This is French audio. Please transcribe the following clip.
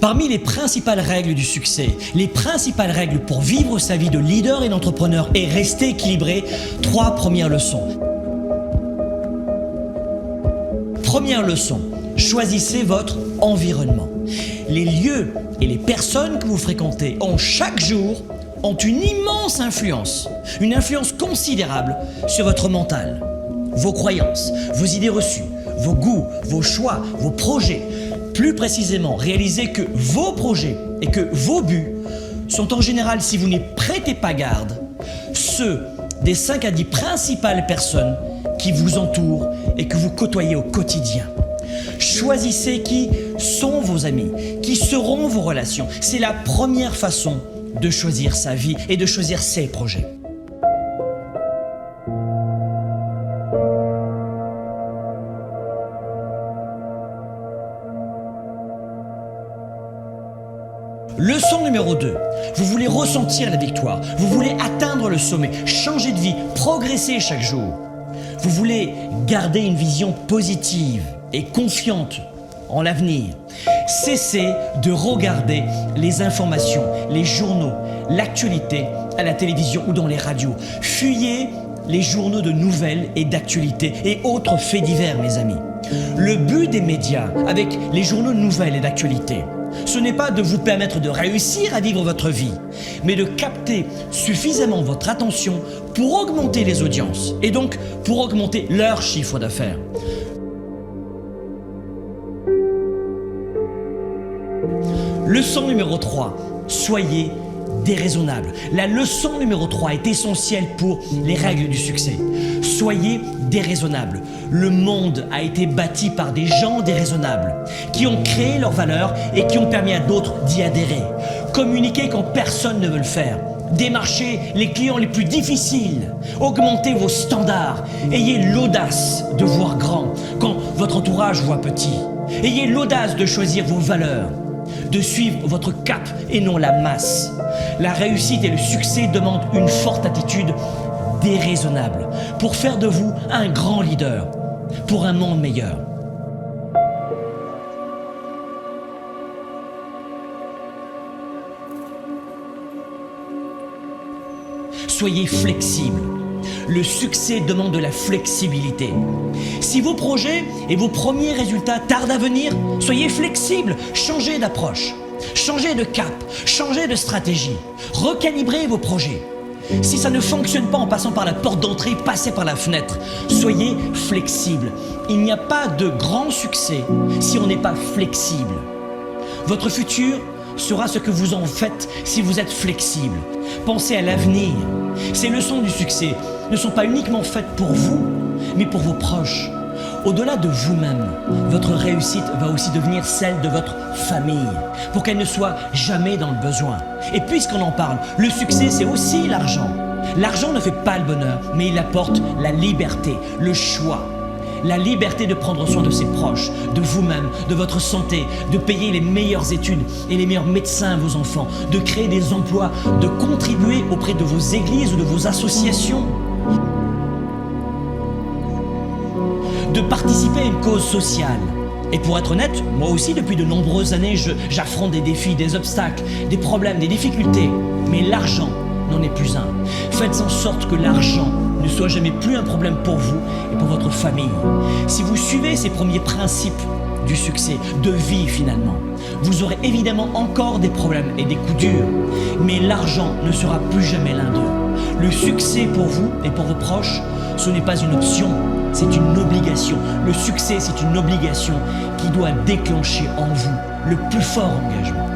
Parmi les principales règles du succès, les principales règles pour vivre sa vie de leader et d'entrepreneur et rester équilibré, 3 premières leçons. Première leçon, choisissez votre environnement. Les lieux et les personnes que vous fréquentez chaque jour ont une immense influence, une influence considérable sur votre mental, vos croyances, vos idées reçues, vos goûts, vos choix, vos projets. Plus précisément, réalisez que vos projets et que vos buts sont en général, si vous n'y prêtez pas garde, ceux des 5 à 10 principales personnes qui vous entourent et que vous côtoyez au quotidien. Choisissez qui sont vos amis, qui seront vos relations. C'est la première façon de choisir sa vie et de choisir ses projets. Leçon numéro 2, vous voulez ressentir la victoire, vous voulez atteindre le sommet, changer de vie, progresser chaque jour. Vous voulez garder une vision positive et confiante en l'avenir. Cessez de regarder les informations, les journaux, l'actualité à la télévision ou dans les radios. Fuyez les journaux de nouvelles et d'actualité et autres faits divers, mes amis. Le but des médias avec les journaux de nouvelles et d'actualité, ce n'est pas de vous permettre de réussir à vivre votre vie, mais de capter suffisamment votre attention pour augmenter les audiences et donc pour augmenter leur chiffre d'affaires. Leçon numéro 3, soyez déraisonnable. La leçon numéro 3 est essentielle pour les règles du succès. Soyez déraisonnable. Le monde a été bâti par des gens déraisonnables qui ont créé leurs valeurs et qui ont permis à d'autres d'y adhérer. Communiquez quand personne ne veut le faire. Démarchez les clients les plus difficiles. Augmentez vos standards. Ayez l'audace de voir grand quand votre entourage voit petit. Ayez l'audace de choisir vos valeurs, de suivre votre cap et non la masse. La réussite et le succès demandent une forte attitude déraisonnable pour faire de vous un grand leader pour un monde meilleur. Soyez flexible. Le succès demande de la flexibilité. Si vos projets et vos premiers résultats tardent à venir, soyez flexible, changez d'approche, changez de cap, changez de stratégie, recalibrez vos projets. Si ça ne fonctionne pas en passant par la porte d'entrée, passez par la fenêtre. Soyez flexible. Il n'y a pas de grand succès si on n'est pas flexible. Votre futur sera ce que vous en faites si vous êtes flexible. Pensez à l'avenir. Ces leçons du succès ne sont pas uniquement faites pour vous, mais pour vos proches. Au-delà de vous-même, votre réussite va aussi devenir celle de votre famille, pour qu'elle ne soit jamais dans le besoin. Et puisqu'on en parle, le succès, c'est aussi l'argent. L'argent ne fait pas le bonheur, mais il apporte la liberté, le choix. La liberté de prendre soin de ses proches, de vous-même, de votre santé, de payer les meilleures études et les meilleurs médecins à vos enfants, de créer des emplois, de contribuer auprès de vos églises ou de vos associations, de participer à une cause sociale. Et pour être honnête, moi aussi depuis de nombreuses années, j'affronte des défis, des obstacles, des problèmes, des difficultés. Mais l'argent n'en est plus un. Faites en sorte que l'argent ne soit jamais plus un problème pour vous et pour votre famille. Si vous suivez ces premiers principes du succès, de vie finalement, vous aurez évidemment encore des problèmes et des coups durs, mais l'argent ne sera plus jamais l'un d'eux. Le succès pour vous et pour vos proches, ce n'est pas une option, c'est une obligation. Le succès, c'est une obligation qui doit déclencher en vous le plus fort engagement.